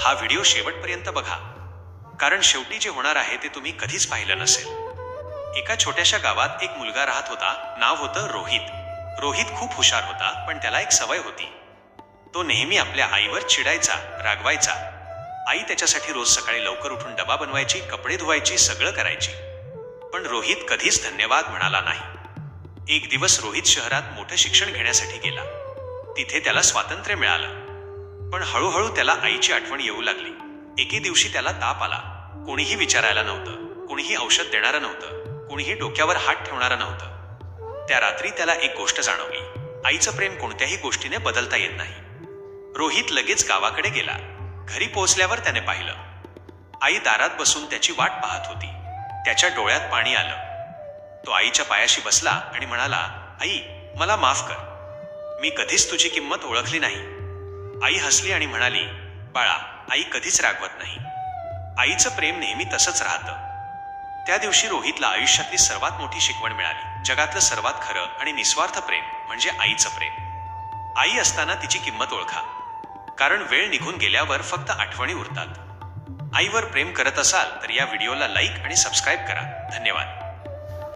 हा व्हिडिओ शेवटपर्यंत बघा, कारण शेवटी जे होणार आहे ते तुम्ही कधीच पाहिलं नसेल. एका छोट्याशा गावात एक मुलगा राहत होता. नाव होतं रोहित. रोहित खूप हुशार होता, पण त्याला एक सवय होती. तो नेहमी आपल्या आईवर चिडायचा, रागवायचा. आई त्याच्यासाठी रोज सकाळी लवकर उठून डबा बनवायची, कपडे धुवायची, सगळं करायची. पण रोहित कधीच धन्यवाद म्हणाला नाही. एक दिवस रोहित शहरात मोठं शिक्षण घेण्यासाठी गेला. तिथे त्याला स्वातंत्र्य मिळालं. पण हळूहळू त्याला आईची आठवण येऊ लागली. एके दिवशी त्याला ताप आला. कोणीही विचारायला नव्हतं, कोणीही औषध देणारं नव्हतं, कोणीही डोक्यावर हात ठेवणारं नव्हतं. त्या रात्री त्याला एक गोष्ट जाणवली. आईचं प्रेम कोणत्याही गोष्टीने बदलता येत नाही. रोहित लगेच गावाकडे गेला. घरी पोहोचल्यावर त्याने पाहिलं, आई दारात बसून त्याची वाट पाहत होती. त्याच्या डोळ्यात पाणी आलं. तो आईच्या पायाशी बसला आणि म्हणाला, आई, मला माफ कर. मी कधीच तुझी किंमत ओळखली नाही. आई हसली आणि म्हणाली, बाळा, आई कधीच रागवत नाही. आईचं प्रेम नेहमी तसंच राहतं. त्या दिवशी रोहितला आयुष्यातली सर्वात मोठी शिकवण मिळाली. जगातलं सर्वात खरं आणि निस्वार्थ प्रेम म्हणजे आईचं प्रेम. आई असताना तिची किंमत ओळखा, कारण वेळ निघून गेल्यावर फक्त आठवणी उरतात. आईवर प्रेम करत असाल तर या व्हिडिओला लाईक आणि सबस्क्राईब करा. धन्यवाद.